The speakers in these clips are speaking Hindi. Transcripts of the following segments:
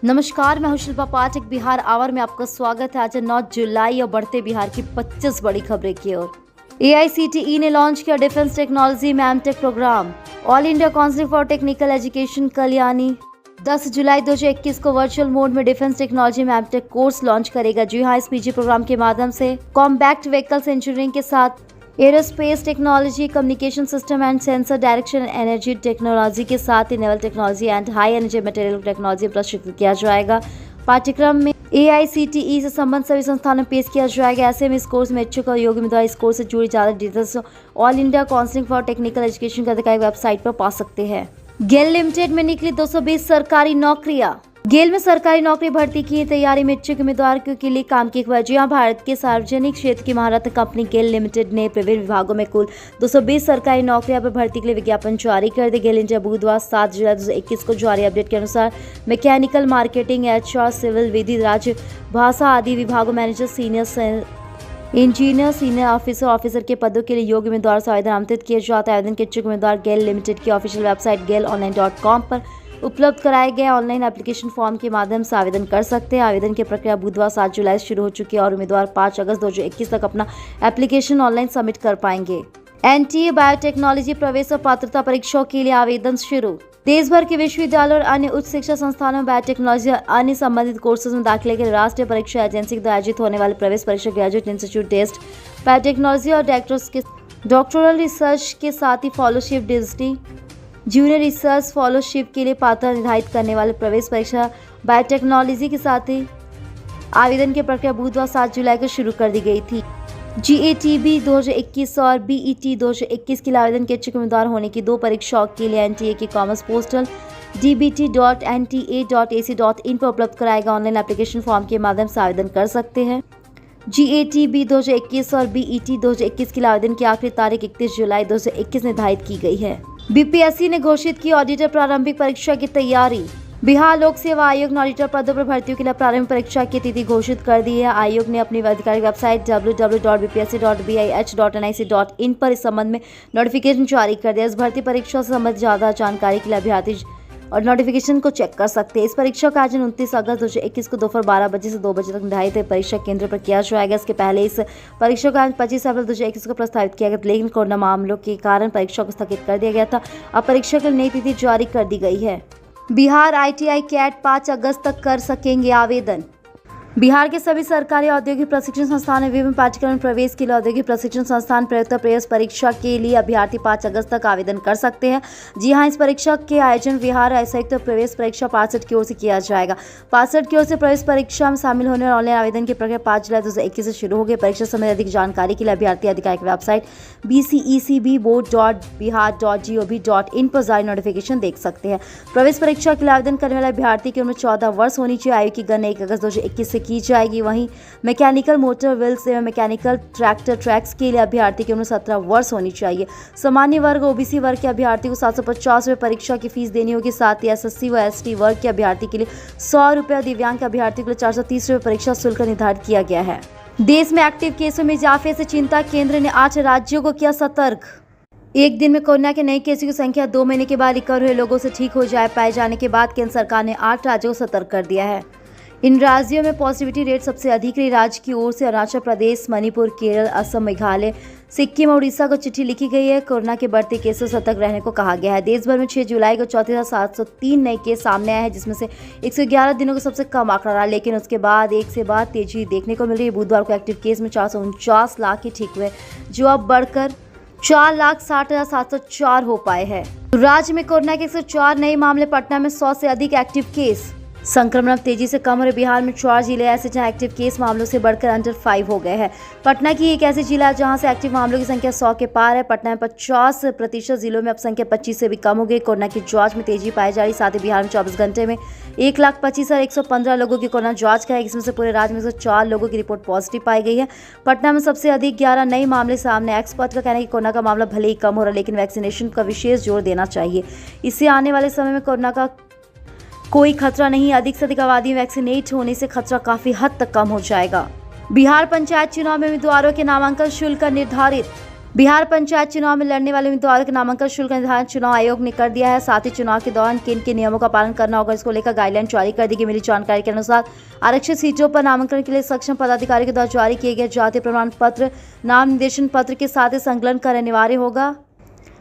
नमस्कार, मैं हूं शिल्पा पाठक। बिहार आवर में आपका स्वागत है। आज 9 जुलाई और बढ़ते बिहार की 25 बड़ी खबरें की ओर। AICTE ने लॉन्च किया डिफेंस टेक्नोलॉजी में MTech programme. All India council for technical education कल्याणी 10 जुलाई 2021 को वर्चुअल मोड में डिफेंस टेक्नोलॉजी में एमटेक कोर्स लॉन्च करेगा। जी हां, इस पीजी प्रोग्राम के माध्यम से कॉम्बैक्ट व्हीकल्स इंजीनियरिंग के साथ aerospace technology, communication system and sensor, direction energy technology के साथ ही naval technology and high energy material technology प्रशिक्षित किया जाएगा। पाठ्यक्रम में AICTE से संबंधित सभी संस्थानों में पेश किया जाएगा। ऐसे में इस कोर्स में इच्छुक और योग्य उम्मीदवार इस कोर्स से जुड़ी ज्यादा details all India council for technical education की आधिकारिक वेबसाइट पर पा सकते हैं। गेल लिमिटेड में निकली 220 सरकारी नौकरियां। गेल में सरकारी नौकरी भर्ती की तैयारी में इच्छुक उम्मीदवारों के लिए काम की खबर। जी भारत के सार्वजनिक क्षेत्र की महारत्न कंपनी गेल लिमिटेड ने विभिन्न विभागों में कुल 220 सरकारी नौकरियों पर भर्ती के लिए विज्ञापन जारी कर दी। गेल इंडिया बुधवार 7 जुलाई 2021 को जारी अपडेट के अनुसार मैकेनिकल, मार्केटिंग, HR, सिविल, विधि, राज्य भाषा आदि विभागों manager, senior engineer, senior officer के पदों के लिए योग्य उम्मीदवार से आवेदन आमंत्रित किया जाता है। आवेदन के इच्छुक उम्मीदवार गेल लिमिटेड की ऑफिशियल वेबसाइट gailonline.com पर उपलब्ध कराए गए ऑनलाइन एप्लीकेशन फॉर्म के माध्यम से आवेदन कर सकते हैं। आवेदन की प्रक्रिया बुधवार 7 जुलाई से शुरू हो चुकी है और उम्मीदवार 5 अगस्त 2021 तक अपना एप्लीकेशन ऑनलाइन सबमिट कर पाएंगे। NTA बायोटेक्नोलॉजी प्रवेश और पात्रता परीक्षाओं के लिए आवेदन शुरू। देश भर के विश्वविद्यालय और अन्य उच्च शिक्षा संस्थानों में बायोटेक्नोलॉजी और अन्य संबंधित कोर्सेज में दाखिले के लिए राष्ट्रीय परीक्षा एजेंसी द्वारा आयोजित होने वाले प्रवेश परीक्षा, ग्रेजुएट इंस्टीट्यूट टेस्ट, बायोटेक्नोलॉजी और डॉक्टोरल रिसर्च के साथ ही fellowship, degree, junior research fellowship के लिए पात्रता निर्धारित करने वाले प्रवेश परीक्षा बायोटेक्नोलॉजी के साथ ही आवेदन की प्रक्रिया बुधवार 7 जुलाई को शुरू कर दी गई थी। GATB 2021 और BET 2021 के लिए आवेदन के इच्छुक उम्मीदवार होने की 2 परीक्षाओं के लिए NTA के कॉमर्स पोर्टल dbt.nta.ac.in पर उपलब्ध कराएगा ऑनलाइन एप्लीकेशन फॉर्म के माध्यम से आवेदन कर सकते हैं। GATB 2021 और BET 2021 के लिए आवेदन की आखिरी तारीख 31 जुलाई 2021 निर्धारित की गई है। BPSC ने घोषित की ऑडिटर प्रारंभिक परीक्षा की तैयारी। बिहार लोक सेवा आयोग ने ऑडिटर पदों पर भर्तियों के लिए प्रारंभिक परीक्षा की तिथि घोषित कर दी है। आयोग ने अपनी आधिकारिक वेबसाइट www.bpsc.bih.nic.in पर इस संबंध में नोटिफिकेशन जारी कर दिया। इस भर्ती परीक्षा से संबंधित ज्यादा जानकारी के लिए अभ्यर्थी और नोटिफिकेशन को चेक कर सकते हैं। इस परीक्षा का आयोजन 29 अगस्त 2021 को दोपहर 12 बजे से 2 बजे तक निर्धारित परीक्षा केंद्र पर किया जाएगा। इसके पहले इस परीक्षा का आयोजन 25 अप्रैल 2021 को प्रस्तावित किया गया, लेकिन कोरोना मामलों के कारण परीक्षा को स्थगित कर दिया गया था। अब परीक्षा के लिए नई तिथि जारी कर दी गई है। बिहार ITI कैट 5 अगस्त तक कर सकेंगे आवेदन। बिहार के सभी सरकारी औद्योगिक प्रशिक्षण संस्थानों में विभिन्न पाठ्यक्रम में प्रवेश के लिए औद्योगिक प्रशिक्षण संस्थान प्रयोक्ता प्रवेश परीक्षा के लिए अभ्यर्थी 5 अगस्त तक आवेदन कर सकते हैं। जी हां, इस परीक्षा के आयोजन बिहार संयुक्त प्रवेश परीक्षा 65 की ओर से किया जाएगा। 65 की ओर से प्रवेश परीक्षा में शामिल होने और ऑनलाइन आवेदन की प्रक्रिया 5 जुलाई 2021 से शुरू होगी। परीक्षा संबंधी अधिक जानकारी के लिए अभ्यर्थी आधिकारिक वेबसाइट bcecbboard.bihar.gov.in पर जारी नोटिफिकेशन देख सकते हैं। प्रवेश परीक्षा के लिए आवेदन करने वाले अभ्यर्थी की उम्र 14 वर्ष होनी चाहिए। आयु की गणना 1 अगस्त 2021 से की जाएगी। वहीं मैकेनिकल मोटर व्हील्स एवं मैकेनिकल ट्रैक्टर ट्रैक्स के लिए अभ्यर्थी की उम्र 17 वर्ष होनी चाहिए। सामान्य वर्ग OBC वर्ग के अभ्यर्थी को 750 रुपये परीक्षा की फीस देनी होगी। साथ ही SSC व ST वर्ग के अभ्यर्थी के लिए 100 रुपये और दिव्यांग अभ्यर्थी के लिए 430 रुपये परीक्षा शुल्क निर्धारित किया गया है। देश में एक्टिव केसों में इजाफे से चिंता, केंद्र ने 8 राज्यों को किया सतर्क। एक दिन में कोरोना के नए केसों की संख्या 2 महीने के बाद रिकवर हुए लोगों से ठीक हो पाए जाने के बाद केंद्र सरकार ने 8 राज्यों को सतर्क कर दिया है। इन राज्यों में पॉजिटिविटी रेट सबसे अधिक रही। राज्य की ओर से अरुणाचल प्रदेश, मणिपुर, केरल, असम, मेघालय, सिक्किम और उड़ीसा को चिट्ठी लिखी गई है। कोरोना के बढ़ते केसों से सतर्क रहने को कहा गया है। देश भर में 6 जुलाई को 34,703 नए केस सामने आए हैं, जिसमें से 111 दिनों का सबसे कम आंकड़ा रहा, लेकिन उसके बाद एक से बाद तेजी देखने को मिल रही है। बुधवार को एक्टिव केस में 449 लाख ही ठीक हुए, जो अब बढ़कर 4,60,704 हो पाए हैं। राज्य में कोरोना के 104 नए मामले, पटना में 100 से अधिक एक्टिव केस। संक्रमण अब तेजी से कम हो रहे। बिहार में 4 जिले ऐसे जहां एक्टिव केस मामलों से बढ़कर अंडर 5 हो गए हैं। पटना की एक ऐसी जिला है जहां से एक्टिव मामलों की संख्या 100 के पार है। पटना में 50% जिलों में अब संख्या 25 से भी कम हो गई। कोरोना की जांच में तेजी पाई जा रही। साथ ही बिहार में 24 घंटे में 1,25,115 लोगों की कोरोना जांच कराई, इसमें से पूरे राज्य में 104 लोगों की रिपोर्ट पॉजिटिव पाई गई है। पटना में सबसे अधिक 11 नए मामले सामने। एक्सपर्ट का कहना है कि कोरोना का मामला भले ही कम हो रहा है, लेकिन वैक्सीनेशन का विशेष जोर देना चाहिए। इससे आने वाले समय में कोरोना का कोई खतरा नहीं। अधिक से अधिक आबादी वैक्सीनेट होने से खतरा काफी हद तक कम हो जाएगा। बिहार पंचायत चुनाव में उम्मीदवारों के नामांकन शुल्क निर्धारित। बिहार पंचायत चुनाव में लड़ने वाले उम्मीदवारों के नामांकन शुल्क निर्धारण चुनाव आयोग ने कर दिया है। साथ ही चुनाव के दौरान किन किन नियमों का पालन करना होगा, इसको लेकर गाइडलाइन जारी कर दी गई। मिली जानकारी के अनुसार आरक्षित सीटों पर नामांकन के लिए सक्षम पदाधिकारी के द्वारा जारी किए गए जातीय प्रमाण पत्र, नाम निर्देशन पत्र के साथ ही संकलन कर अनिवार्य होगा।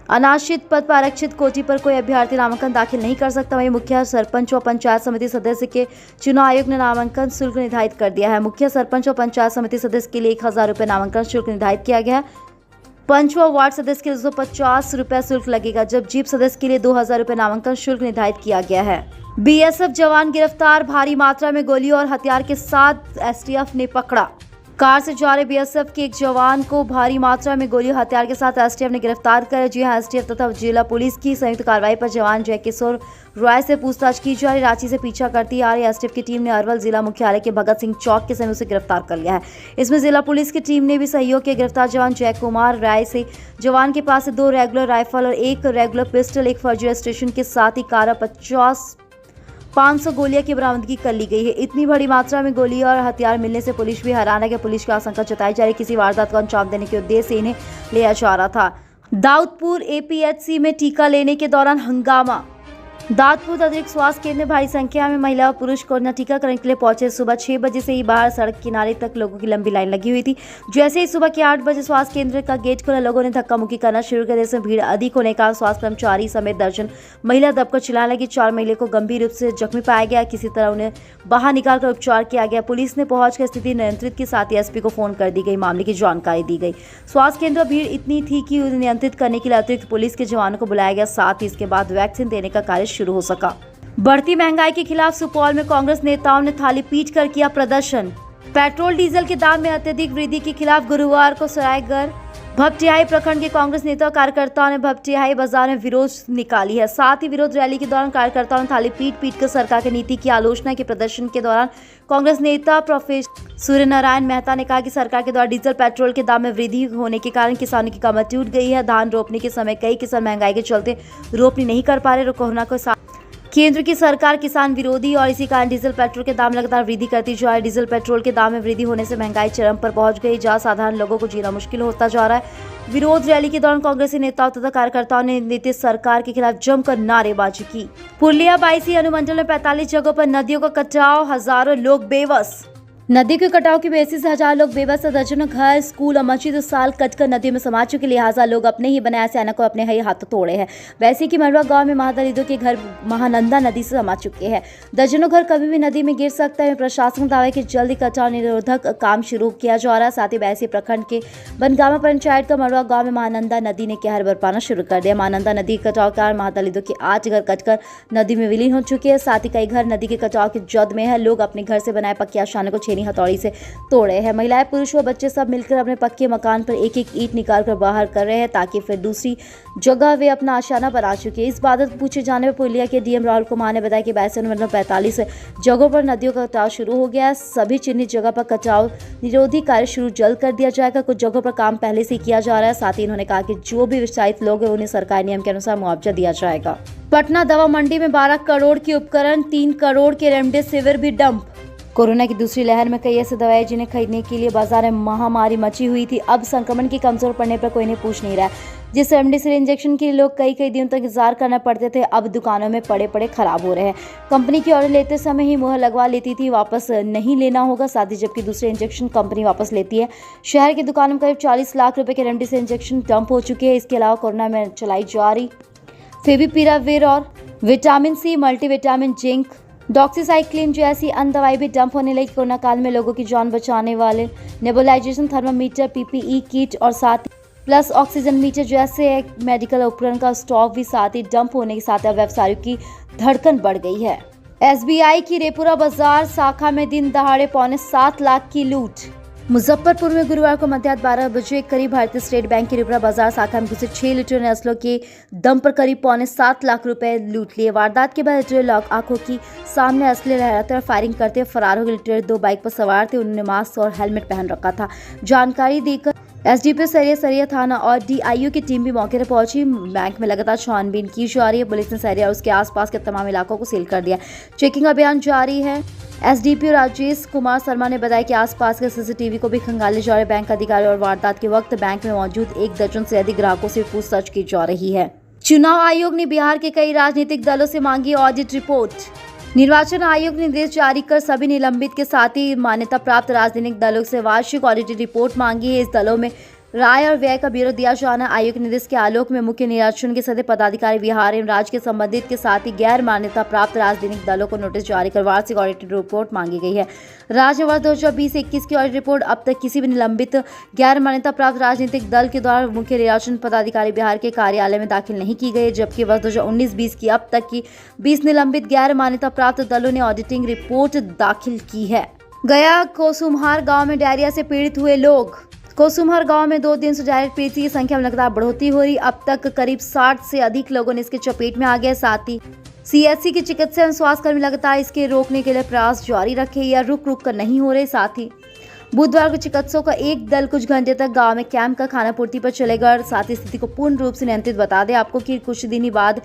अनारक्षित पद पर आरक्षित कोटि पर कोई अभ्यर्थी नामांकन दाखिल नहीं कर सकता। वहीं मुखिया, सरपंच और पंचायत समिति सदस्य के चुनाव आयोग ने नामांकन शुल्क निर्धारित कर दिया है। मुखिया, सरपंच और पंचायत समिति सदस्य के लिए 1000 रुपये नामांकन शुल्क निर्धारित किया गया है। पंच व वार्ड सदस्य के लिए 250 रुपये शुल्क लगेगा, जब जीप सदस्य के लिए 2000 रुपये नामांकन शुल्क निर्धारित किया गया है। बीएसएफ जवान गिरफ्तार, भारी मात्रा में गोली और हथियार के साथ एसटीएफ ने पकड़ा। कार से जा रहे बीएसएफ के एक जवान को भारी मात्रा में गोली और हथियार के साथ एसटीएफ ने गिरफ्तार कर। जी हां, एसटीएफ तथा जिला पुलिस की संयुक्त कार्रवाई पर जवान जय किशोर रॉय से पूछताछ की जा रही। रांची से पीछा करती आ रही एसटीएफ की टीम ने अरवल जिला मुख्यालय के भगत सिंह चौक के समय उसे गिरफ्तार कर लिया है। इसमें जिला पुलिस की टीम ने भी सहयोग किया। गिरफ्तार जवान जय कुमार राय से जवान के पास से 2 रेगुलर राइफल और 1 रेगुलर पिस्टल, 1 फर्जी रजिस्ट्रेशन के साथ ही 500 गोलियां की बरामदगी कर ली गई है। इतनी बड़ी मात्रा में गोली और हथियार मिलने से पुलिस भी हैरान है कि पुलिस की आशंका जताई जा रही किसी वारदात को अंजाम देने के उद्देश्य से इन्हें लिया जा रहा था। दाऊदपुर एपीएचसी में टीका लेने के दौरान हंगामा। दाऊदपुर अतिरिक्त स्वास्थ्य केंद्र में भारी संख्या में महिला और पुरुष कोरोना टीकाकरण के लिए पहुंचे। सुबह 6 बजे से ही बाहर सड़क किनारे तक लोगों की लंबी लाइन लगी हुई थी। जैसे ही सुबह के 8 बजे स्वास्थ्य केंद्र का गेट खुला, लोगों ने धक्का मुक्की करना शुरू कर दिया। इसमें भीड़ अधिक होने का स्वास्थ्य कर्मचारी समेत दर्जन महिला दबकर चिल्लाने लगी। 4 महिला को गंभीर रूप से जख्मी पाया गया। किसी तरह उन्हें बाहर निकालकर उपचार किया गया। पुलिस ने पहुंचकर स्थिति नियंत्रित की, साथ ही एसपी को फोन कर दी गई, मामले की जानकारी दी गई। स्वास्थ्य केंद्र भीड़ इतनी थी कि उन्हें नियंत्रित करने के लिए अतिरिक्त पुलिस के जवानों को बुलाया गया। साथ ही इसके बाद वैक्सीन देने का कार्य शुरू हो सका। बढ़ती महंगाई के खिलाफ सुपौल में कांग्रेस नेताओं ने थाली पीट कर किया प्रदर्शन। पेट्रोल डीजल के दाम में अत्यधिक वृद्धि के खिलाफ गुरुवार को सरायगढ़ भपटियाही प्रखंड के कांग्रेस नेता और कार्यकर्ताओं ने भपटियाही बाजार में विरोध निकाली है। साथ ही विरोध रैली के दौरान कार्यकर्ताओं ने थाली पीट कर सरकार की नीति की आलोचना की। प्रदर्शन के दौरान कांग्रेस नेता प्रोफेसर सूर्य नारायण मेहता ने कहा कि सरकार के द्वारा डीजल पेट्रोल के दाम में वृद्धि होने के कारण किसानों की कमर टूट गई है। धान रोपने के समय कई किसान महंगाई के चलते रोपनी नहीं कर पा रहे। कोरोना को केंद्र की सरकार किसान विरोधी और इसी कारण डीजल पेट्रोल के दाम लगातार वृद्धि करती जा रही है। डीजल पेट्रोल के दाम में वृद्धि होने से महंगाई चरम पर पहुंच गई, जहां साधारण लोगों को जीना मुश्किल होता जा रहा है। विरोध रैली के दौरान कांग्रेसी नेताओं तथा कार्यकर्ताओं ने नीतीश सरकार के खिलाफ जमकर नारेबाजी की। पुरलिया बाईसी अनुमंडल में 45 जगहों पर नदियों का कटाव, हजारों लोग बेबस। नदी के कटाव की वजह से हजार लोग बेबस, दर्जनों घर, स्कूल और मस्जिद साल कटकर नदी में समा चुके। लिहाजा लोग अपने ही बनाए सैनिक को अपने ही हाथों तोड़े हैं। वैसे कि मरवा गांव में महादलितों के घर महानंदा नदी से समा चुके हैं। दर्जनों घर कभी भी नदी में गिर सकता है। प्रशासन दावा है कि जल्दी कटाव निरोधक काम शुरू किया जा रहा है। साथ ही वैसे प्रखंड के बनगामा पंचायत का मरवा गाँव में महानंदा नदी ने कहर बरपाना शुरू कर दिया। महानंदा नदी के कटाव के कारण महादलितों के 8 घर कटकर नदी में विलीन हो चुके हैं। साथ ही कई घर नदी के कटाव की जद में है। लोग अपने घर से बनाए पक्के आशानों को छेनी हथौड़ी से तोड़े हैं। महिलाएं, पुरुष व बच्चे सब मिलकर अपने पक्के मकान पर एक एक ईंट निकालकर बाहर कर रहे हैं, ताकि फिर दूसरी जगह वे अपना आशाना बना चुके। इस बात पूछे जाने पर पुरलिया के डीएम राहुल कुमार ने बताया कि 45 जगहों पर नदियों का कटाव शुरू हो गया है। सभी चिन्हित जगह पर कटाव निरोधी कार्य शुरू जल्द कर दिया जाएगा। कुछ जगहों पर काम पहले से किया जा रहा है। साथ ही उन्होंने कहा कि जो भी विस्थापित लोग हैं उन्हें सरकारी नियम के अनुसार मुआवजा दिया जाएगा। पटना दवा मंडी में 12 करोड़ के उपकरण, 3 करोड़ के रेमडेसिविर भी डंप। कोरोना की दूसरी लहर में कई ऐसे दवाएं जिन्हें खरीदने के लिए बाजार में महामारी मची हुई थी, अब संक्रमण के कमजोर पड़ने पर कोई नहीं पूछ नहीं रहा। जिस रेमडेसिविर इंजेक्शन के लिए लोग कई दिनों तक इंतजार करना पड़ते थे, अब दुकानों में पड़े खराब हो रहे हैं। कंपनी की ऑर्डर लेते समय ही मुहर लगवा लेती थी, वापस नहीं लेना होगा। साथ ही जबकि दूसरे इंजेक्शन कंपनी वापस लेती है। शहर की दुकानों में करीब 40 लाख रुपए के रेमडेसिविर इंजेक्शन डंप हो चुके हैं। इसके अलावा कोरोना में चलाई जा रही फेविपिराविर और vitamin C, multivitamin, zinc, doxycycline जैसी अन्य दवाई भी डंप होने लगी। कोरोना काल में लोगों की जान बचाने वाले नेबुलाइजेशन, थर्मामीटर, पीपीई किट और साथ प्लस ऑक्सीजन मीटर जैसे एक मेडिकल उपकरण का स्टॉक भी साथ ही डंप होने के साथ अब व्यवसायियों की धड़कन बढ़ गई है। एसबीआई की रेपुरा बाजार शाखा में दिन दहाड़े 7.25 लाख की लूट। मुजफ्फरपुर में गुरुवार को मध्याह्न 12 बजे करीब भारतीय स्टेट बैंक की रेपुरा बाजार शाखा में घुसे 6 लीटर असलों के दम पर करीब 7.25 लाख रुपए लूट लिए। वारदात के बाद लोग आंखों की सामने असले लहराते और फायरिंग करते फरार हो गए। लुटेरे 2 बाइक पर सवार थे। उन्होंने मास्क और हेलमेट पहन रखा था। जानकारी देकर एसडीपीओ सरिया थाना और डीआईयू की टीम भी मौके पर पहुंची। बैंक में लगातार छानबीन की जा रही है। पुलिस ने सरिया और उसके आसपास के तमाम इलाकों को सील कर दिया। चेकिंग अभियान जारी है। एसडीपीओ राजेश कुमार शर्मा ने बताया कि आसपास के सीसीटीवी को भी खंगाले जा रहे। बैंक अधिकारी और वारदात के वक्त बैंक में मौजूद 1 दर्जन से अधिक ग्राहकों से पूछताछ की जा रही है। चुनाव आयोग ने बिहार के कई राजनीतिक दलों से मांगी ऑडिट रिपोर्ट। निर्वाचन आयोग ने निर्देश जारी कर सभी निलंबित के साथ ही मान्यता प्राप्त राजनीतिक दलों से वार्षिक ऑडिट रिपोर्ट मांगी है। इस दलों में राय और व्यय का ब्यौरा दिया जाना। आयोग के निर्देश के आलोक में मुख्य निर्वाचन के सभी पदाधिकारी बिहार एवं राज्य के संबंधित के साथ ही गैर मान्यता प्राप्त राजनीतिक दलों को नोटिस जारी कर वार्षिक ऑडिट रिपोर्ट मांगी गई है। राज्य वर्ष 2020-21 की ऑडिट रिपोर्ट अब तक किसी भी निलंबित गैर मान्यता प्राप्त राजनीतिक दल के द्वारा मुख्य निर्वाचन पदाधिकारी बिहार के कार्यालय में दाखिल नहीं की गई, जबकि वर्ष 2019-20 की अब तक की 20 निलंबित गैर मान्यता प्राप्त दलों ने ऑडिटिंग रिपोर्ट दाखिल की है। गया कोसुम्हार गाँव में डायरिया से पीड़ित हुए लोग। कोसुम्हार गांव में 2 दिन से डायरिया पीड़ित की संख्या में लगातार बढ़ोतरी हो रही। अब तक करीब 60 से अधिक लोगों ने इसके चपेट में आ गए। साथ ही सीएचसी के चिकित्सा एवं स्वास्थ्य कर्मी लगातार इसके रोकने के लिए प्रयास जारी रखे या रुक कर नहीं हो रहे। साथ ही बुधवार को चिकित्सकों का एक दल कुछ घंटे तक गांव में कैंप का खाना पूर्ति पर चलेगा। साथ ही स्थिति को पूर्ण रूप से नियंत्रित। बता दें आपको कि कुछ दिन ही बाद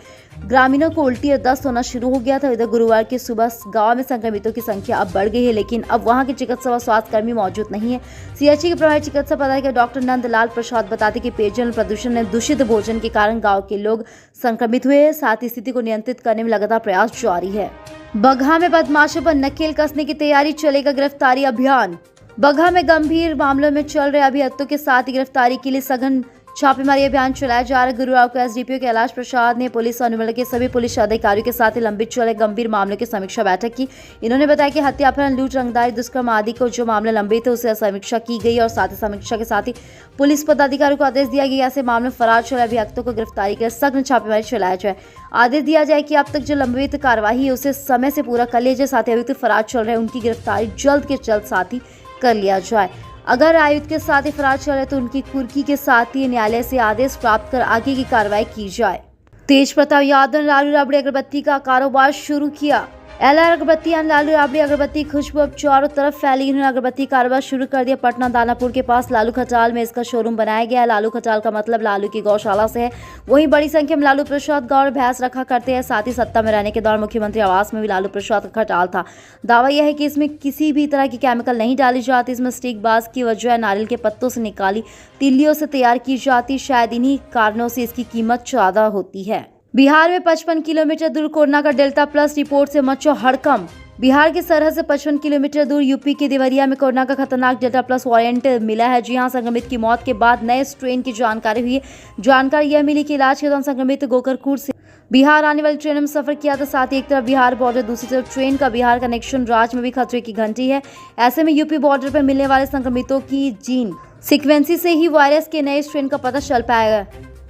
ग्रामीणों को उल्टी और दस्त होना शुरू हो गया था। इधर गुरुवार की सुबह गांव में संक्रमितों की संख्या अब बढ़ गई है, लेकिन अब वहां के चिकित्सा व स्वास्थ्य कर्मी मौजूद नहीं है। सीएचसी के प्रभारी चिकित्सा पदाधिकारी डॉक्टर नंदलाल प्रसाद बताते कि पेयजल प्रदूषण ने दूषित भोजन के कारण गाँव के लोग संक्रमित हुए। साथ ही स्थिति को नियंत्रित करने में लगातार प्रयास जारी है। बगहा में बदमाशों पर नकेल कसने की तैयारी, चलेगा गिरफ्तारी अभियान। बगहा में गंभीर मामलों में चल रहे अभियुक्तों के साथ ही गिरफ्तारी के लिए सघन छापेमारी अभियान चलाया जा रहा है। गुरुवार को एसडीपीओ कैलाश प्रसाद ने पुलिस और अनुमंडल के सभी पुलिस अधिकारियों के साथ ही लंबित चले गंभीर मामलों की समीक्षा बैठक की। इन्होंने बताया कि हत्या, अपहरण, लूट, रंगदारी, दुष्कर्म आदि को जो मामले लंबित है उसे समीक्षा की गई और साथ ही समीक्षा के साथ ही पुलिस पदाधिकारियों को आदेश दिया गया ऐसे मामले फरार चले अभियुक्तों को गिरफ्तारी कर सघन छापेमारी चलाया जाए। आदेश दिया जाए कि अब तक जो लंबित कार्यवाही है उसे समय से पूरा कर लिया जाए। साथ ही अभियुक्त फरार चल रहे उनकी गिरफ्तारी जल्द के जल्द साथ ही कर लिया जाए। अगर आयुक्त के साथ ही फरार चले तो उनकी कुर्की के साथ ही न्यायालय से आदेश प्राप्त कर आगे की कार्रवाई की जाए। तेज प्रताप यादव ने लालू राबड़ी अगरबत्ती का कारोबार शुरू किया। एलआर अगरबत्ती यानी लालू राबड़ी अगरबत्ती खुशबू अब चारों तरफ फैली। इन्होंने अगरबत्ती कारोबार शुरू कर दिया। पटना दानापुर के पास लालू खटाल में इसका शोरूम बनाया गया है। लालू खटाल का मतलब लालू की गौशाला से है। वहीं बड़ी संख्या में लालू प्रसाद गौ और भैंस रखा करते हैं। साथ ही सत्ता में रहने के दौरान मुख्यमंत्री आवास में भी लालू प्रसाद का खटाल था। दावा यह है कि इसमें किसी भी तरह की केमिकल नहीं डाली जाती। इसमें स्टिक बाज की वजह नारियल के पत्तों से निकाली तिल्लियों से तैयार की जाती। शायद इन्हीं कारणों से इसकी कीमत ज्यादा होती है। बिहार में 55 किलोमीटर दूर कोरोना का डेल्टा प्लस रिपोर्ट से मचो हड़कंप। बिहार की सरहद से 55 किलोमीटर दूर यूपी के देवरिया में कोरोना का खतरनाक डेल्टा प्लस वेरिएंट मिला है। जी हां, संक्रमित की मौत के बाद नए स्ट्रेन की जानकारी हुई है। जानकारी यह मिली कि इलाज के दौरान संक्रमित गोकरपुर से बिहार आने वाली ट्रेन में सफर किया था। साथ ही एक तरफ बिहार बॉर्डर, दूसरी तरफ ट्रेन का बिहार कनेक्शन राज्य में भी खतरे की घंटी है। ऐसे में यूपी बॉर्डर पर मिलने वाले संक्रमितों की जीन सीक्वेंसी से ही वायरस के नए स्ट्रेन का पता चल पाएगा।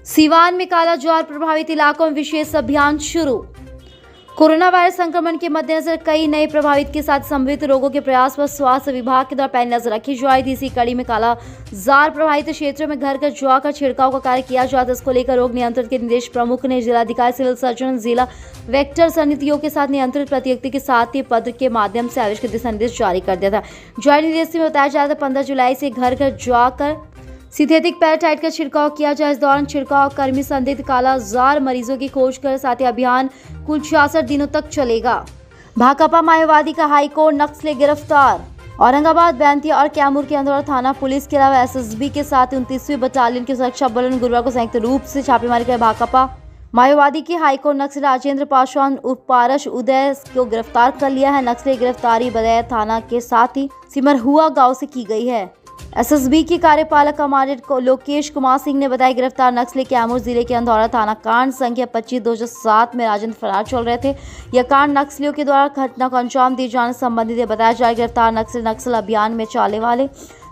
सीवान में काला ज्वार प्रभावित इलाकों में विशेष अभियान शुरू। कोरोना वायरस संक्रमण के मद्देनजर कई नए प्रभावित के साथ संभावित रोगों के प्रयास पर स्वास्थ्य विभाग के द्वारा पैनी नजर रखी जा रही थी। इसी कड़ी में काला जार प्रभावित क्षेत्रों में घर घर ज्वार का छिड़काव का कार्य किया जाता है। इसको लेकर रोग नियंत्रण के निर्देश प्रमुख ने जिलाधिकारी, सिविल सर्जन, जिला वेक्टर समितियों के साथ नियंत्रित प्रतिनिधि के साथ ही पत्र के माध्यम से आदेश के दिशा निर्देश जारी कर दिया था। जारी निर्देश में बताया जाता है 15 जुलाई से घर घर जाकर सिंथेटिक पैराटाइट का छिड़काव किया जाए। इस दौरान छिड़काव कर्मी संदिग्ध काला जार मरीजों की खोज कर साथ ही अभियान कुल 66 दिनों तक चलेगा। भाकपा माओवादी का हाईकोर्ट नक्सली गिरफ्तार। औरंगाबाद, बेंतिया और कैमूर के अंदौरा थाना पुलिस के अलावा एसएसबी के साथ 29वीं बटालियन के सुरक्षा बलों ने गुरुवार को संयुक्त रूप से छापेमारी कर भाकपा माओवादी के हाईकोर्ट नक्सली राजेंद्र पासवान उर्फ पारस उदय को गिरफ्तार कर लिया है। नक्सली गिरफ्तारी बदैया थाना के साथ ही सिमरहुआ गाँव से की गई है। एसएसबी के कार्यपालक कमांडेंट लोकेश कुमार सिंह ने बताया गिरफ्तार नक्सली कैमूर जिले के अंधौरा थाना कांड संख्या 25/2007 में राजेंद्र फरार चल रहे थे। यह कांड नक्सलियों के द्वारा घटना को अंजाम दिए जाने से संबंधित है। बताया जा गिरफ्तार नक्सली नक्सल अभियान में चाले वाले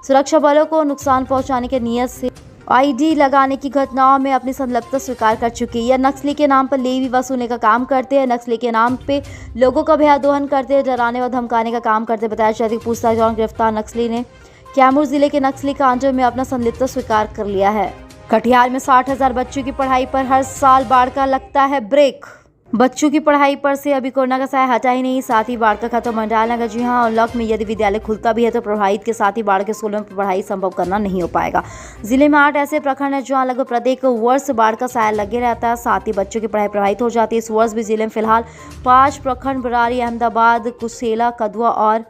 सुरक्षा बलों को नुकसान पहुंचाने के नियत से आईडी लगाने की घटनाओं में अपनी संलिप्तता स्वीकार कर चुकी है। यह नक्सली के नाम पर लेवी वसूलने का काम करते हैं। नक्सली के नाम पे लोगों का भयादोहन करते हैं, डराने व धमकाने का काम करते। बताया जाता है कि पूछताछ दौरान गिरफ्तार नक्सली ने कैमूर जिले के नक्सली कांडों में अपना संलिप्तता स्वीकार कर लिया है। कटिहार में 60,000 बच्चों की पढ़ाई पर हर साल बाढ़ का लगता है ब्रेक। बच्चों की पढ़ाई पर से अभी कोरोना का साया हटा ही नहीं, साथ ही बाढ़ का खतरा मंडराने लगा। जी हां, और लॉक में यदि विद्यालय खुलता भी है तो प्रभावित के साथ ही बाढ़ के स्कूलों में पढ़ाई संभव करना नहीं हो पाएगा। जिले में 8 ऐसे प्रखंड हैं जहां लगभग प्रत्येक वर्ष बाढ़ का साया लगे रहता है, साथ ही बच्चों की पढ़ाई प्रभावित हो जाती है। इस वर्ष भी जिले में फिलहाल 5 प्रखंड बरारी, अहमदाबाद, कुसेला, कदवा और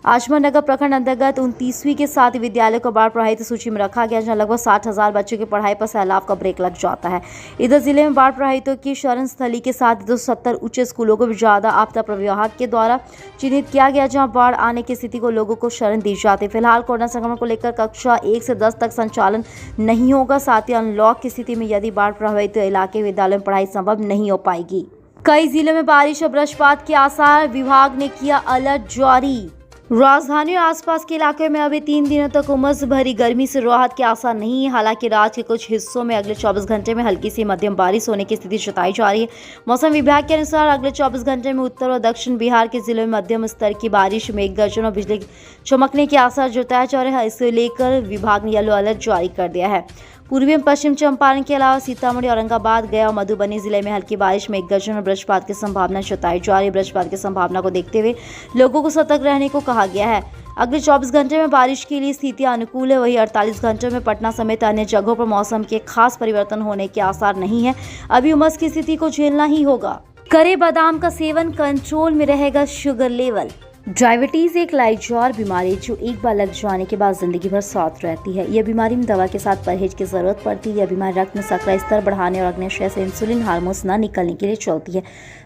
आजमन नगर प्रखंड अंतर्गत 29वीं के साथ विद्यालय को बाढ़ प्रभावित सूची में रखा गया, जहां लगभग 60,000 बच्चों की पढ़ाई पर सैलाब का ब्रेक लग जाता है। इधर जिले में बाढ़ प्रभावितों की शरण स्थली के साथ 270 उच्च स्कूलों को भी ज्यादा आपदा विभाग के द्वारा चिन्हित किया गया, जहां बाढ़ आने की स्थिति को लोगों को शरण दी जाती है। फिलहाल कोरोना संक्रमण को लेकर कक्षा 1 से 10 तक संचालन नहीं होगा, साथ ही अनलॉक की स्थिति में यदि बाढ़ प्रभावित इलाके विद्यालय में पढ़ाई संभव नहीं हो पाएगी। कई जिलों में बारिश और वज्रपात के आसार, विभाग ने किया अलर्ट जारी। राजधानी और आसपास के इलाके में अभी 3 दिनों तक उमस भरी गर्मी से राहत के आसार नहीं है। हालांकि राज्य के कुछ हिस्सों में अगले 24 घंटे में हल्की से मध्यम बारिश होने की स्थिति जताई जा रही है। मौसम विभाग के अनुसार अगले 24 घंटे में उत्तर और दक्षिण बिहार के जिलों में मध्यम स्तर की बारिश, मेघ गर्जन और बिजली चमकने के आसार जताए जा रहे हैं। इसे लेकर विभाग ने येलो अलर्ट जारी कर दिया है। पूर्वी एवं पश्चिम चंपारण के अलावा सीतामढ़ी, औरंगाबाद, गया और मधुबनी जिले में हल्की बारिश, मेघ गर्जन और वज्रपात की संभावना जताई जा रही है। वज्रपात की संभावना को देखते हुए लोगों को सतर्क रहने को कहा गया है। अगले 24 घंटे में बारिश के लिए स्थितियां अनुकूल है। वहीं 48 घंटों में पटना समेत अन्य जगहों पर मौसम के खास परिवर्तन होने के आसार नहीं है। अभी उमस की स्थिति को झेलना ही होगा। करें बादाम का सेवन, कंट्रोल में रहेगा शुगर लेवल। डायबिटीज एक लाइफस्टाइल बीमारी जो एक बार लग जाने के बाद जिंदगी भर साथ रहती है। यह बीमारी में दवा के साथ परहेज की जरूरत पड़ती है। यह बीमारी रक्त में शर्करा स्तर बढ़ाने और अग्न्याशय से इंसुलिन हार्मोन्स न निकलने के लिए चलती है।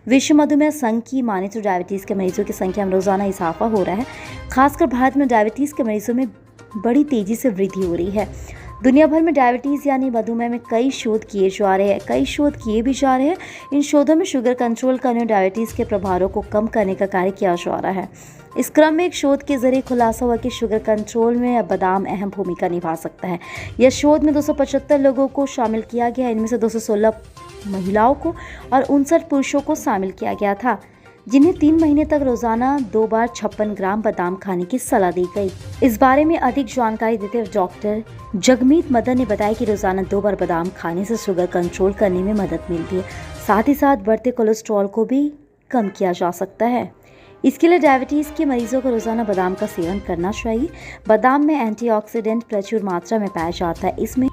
विश्व मधुमेह संघ की माने तो डायबिटीज के मरीजों की संख्या में रोजाना इजाफा हो रहा है। खासकर भारत में डायबिटीज के मरीजों में बड़ी तेजी से वृद्धि हो रही है। दुनिया भर में डायबिटीज़ यानी मधुमेह में कई शोध किए जा रहे हैं, कई शोध किए भी जा रहे हैं। इन शोधों में शुगर कंट्रोल करने और डायबिटीज़ के प्रभावों को कम करने का कार्य किया जा रहा है। इस क्रम में एक शोध के जरिए खुलासा हुआ कि शुगर कंट्रोल में बादाम अहम भूमिका निभा सकता है। यह शोध में 275 लोगों को शामिल किया गया। इनमें से 216 महिलाओं को और 59 पुरुषों को शामिल किया गया था, जिन्हें 3 महीने तक रोजाना 2 बार 56 ग्राम बादाम खाने की सलाह दी गई। इस बारे में अधिक जानकारी देते हुए डॉक्टर जगमीत मदन ने बताया कि रोजाना 2 बार बादाम खाने से शुगर कंट्रोल करने में मदद मिलती है। साथ ही साथ बढ़ते कोलेस्ट्रॉल को भी कम किया जा सकता है। इसके लिए डायबिटीज़ के मरीजों को रोजाना बादाम का सेवन करना चाहिए। बादाम में एंटीऑक्सीडेंट प्रचुर मात्रा में पाया जाता है। इसमें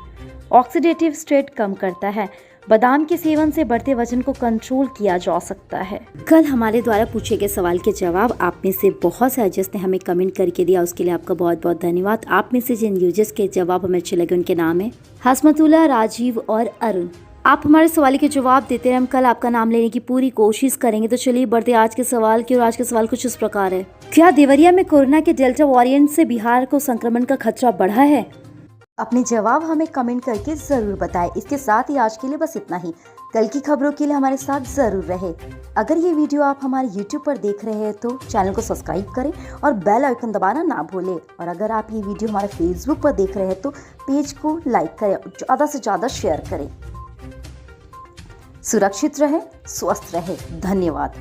ऑक्सीडेटिव स्टेट कम करता है। बादाम के सेवन से बढ़ते वजन को कंट्रोल किया जा सकता है। कल हमारे द्वारा पूछे गए सवाल के जवाब आप में से बहुत से यूजर्स ने हमें कमेंट करके दिया, उसके लिए आपका बहुत बहुत धन्यवाद। आप में से जिन यूजर्स के जवाब हमें अच्छे लगे उनके नाम है हसमतुल्ला, राजीव और अरुण। आप हमारे सवाल के जवाब देते रहे, हम कल आपका नाम लेने की पूरी कोशिश करेंगे। तो चलिए बढ़ते आज के सवाल की, और आज का सवाल कुछ इस प्रकार है। क्या देवरिया में कोरोना के डेल्टा वेरिएंट से बिहार को संक्रमण का खतरा बढ़ा है? अपने जवाब हमें कमेंट करके जरूर बताएं। इसके साथ ही आज के लिए बस इतना ही। कल की खबरों के लिए हमारे साथ जरूर रहे। अगर ये वीडियो आप हमारे YouTube पर देख रहे हैं तो चैनल को सब्सक्राइब करें और बेल आइकन दबाना ना भूलें। और अगर आप ये वीडियो हमारे Facebook पर देख रहे हैं तो पेज को लाइक करें और ज़्यादा से ज़्यादा शेयर करें। सुरक्षित रहें, स्वस्थ रहें। धन्यवाद।